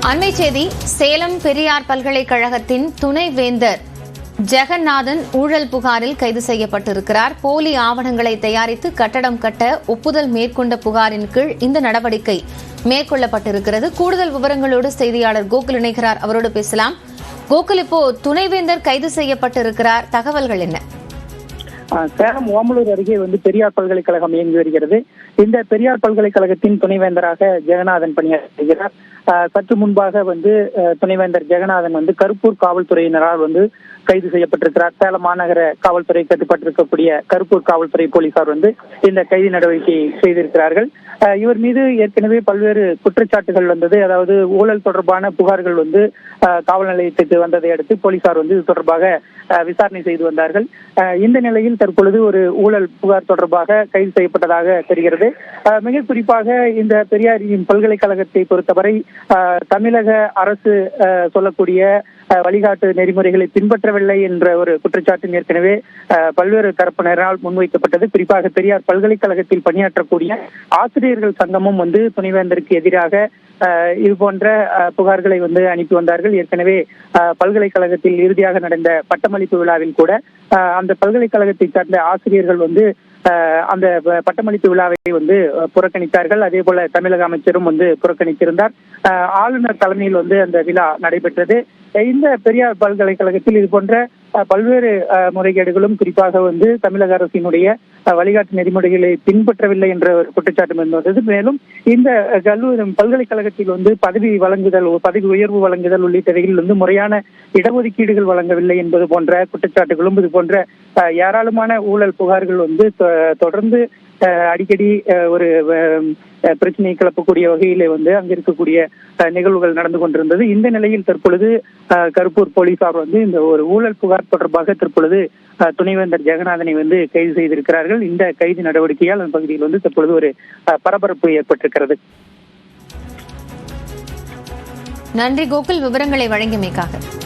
அண்மை செய்தி. சேலம் பெரியார் பல்கலைக்கழகத்தின் துணைவேந்தர் ஜெகநாதன் ஊழல் புகாரில் கைது செய்யப்பட்டிருக்கிறார். போலி ஆவணங்களை தயாரித்து கட்டடம் கட்ட ஒப்புதல் மேற்கொண்ட புகாரின் கீழ் இந்த நடவடிக்கை மேற்கொள்ளப்பட்டிருக்கிறது. கூடுதல் விவரங்களோடு செய்தியாளர் கோகுல் இணைகிறார். அவரோடு பேசலாம். கோகுல், இப்போ துணைவேந்தர் கைது செய்யப்பட்டிருக்கிறார், தகவல்கள் என்ன? சேலம் ஓமலூர் அருகே பெரியார் பல்கலைக்கழகம் இயங்கி வருகிறது. இந்த பெரியார் பல்கலைக்கழகத்தின் துணைவேந்தராக ஜெகநாதன் பணியாற்றுகிறார். சற்று முன்பாக துணைவேந்தர் ஜெகநாதன் கருப்பூர் காவல்துறையினரால் கைது செய்யப்பட்டிருக்கிறார். சேலம் மாநகர காவல்துறை கட்டுப்பட்டிருக்கக்கூடிய கருப்பூர் காவல்துறை போலீசார் இந்த கைது நடவடிக்கை செய்திருக்கிறார்கள். இவர் மீது ஏற்கனவே பல்வேறு குற்றச்சாட்டுகள் வந்தது. அதாவது ஊழல் தொடர்பான புகார்கள் காவல் நிலையத்துக்கு வந்ததை அடுத்து போலீசார் இது தொடர்பாக விசாரணை செய்து வந்தார்கள். இந்த நிலையில் தற்பொழுது ஒரு ஊழல் புகார் தொடர்பாக கைது செய்யப்பட்டதாக தெரிகிறது. மிக குறிப்பாக இந்த பெரியார் பல்கலைக்கழகத்தை பொறுத்தவரை தமிழக அரசு சொல்லக்கூடிய வழிகாட்டு நெறிமுறைகளை பின்பற்றவில்லை என்ற ஒரு குற்றச்சாட்டு ஏற்கனவே பல்வேறு தரப்பினரால் முன்வைக்கப்பட்டது. குறிப்பாக பெரியார் பல்கலைக்கழகத்தில் பணியாற்றக்கூடிய ஆசிரியர்கள் சங்கமும் துணைவேந்தருக்கு எதிராக இது போன்ற புகார்களை அனுப்பி வந்தார்கள். ஏற்கனவே பல்கலைக்கழகத்தில் இறுதியாக நடந்த பட்டமளிப்பு விழாவில் கூட அந்த பல்கலைக்கழகத்தை சார்ந்த ஆசிரியர்கள் அந்த பட்டமளிப்பு விழாவை புறக்கணித்தார்கள். அதே போல தமிழக அமைச்சரும் புறக்கணித்திருந்தார். ஆளுநர் தலைமையில் அந்த விழா நடைபெற்றது. இந்த பெரியார் பல்கலைக்கழகத்தில் இது போன்ற பல்வேறு முறைகேடுகளும் குறிப்பாக தமிழக அரசினுடைய வழிகாட்டு நெறிமுறைகளை பின்பற்றவில்லை என்ற ஒரு குற்றச்சாட்டு வந்தது. மேலும் இந்த பல்கலைக்கழகத்தில் பதவி வழங்குதல், பதவி உயர்வு வழங்குதல் உள்ளிட்டவைகளில் முறையான இடஒதுக்கீடுகள் வழங்கவில்லை என்பது போன்ற குற்றச்சாட்டுகளும் இது போன்ற ஏராளமான ஊழல் புகார்கள் தொடர்ந்து அடிக்கடி ஒரு பிரச்சனையை கிளப்பக்கூடிய வகையிலே அங்க இருக்கக்கூடிய நிகழ்வுகள் நடந்து கொண்டிருந்தது. இந்த நிலையில் தற்பொழுது கருப்பூர் போலீசார் இந்த ஒரு ஊழல் புகார் தொடர்பாக தற்பொழுது துணைவேந்தர் ஜெகநாதனை கைது செய்திருக்கிறார்கள். இந்த கைது நடவடிக்கையால் அந்த பகுதியில் தற்பொழுது ஒரு பரபரப்பு ஏற்பட்டிருக்கிறது. நன்றி கோகுல், விவரங்களை வழங்கியமைக்காக.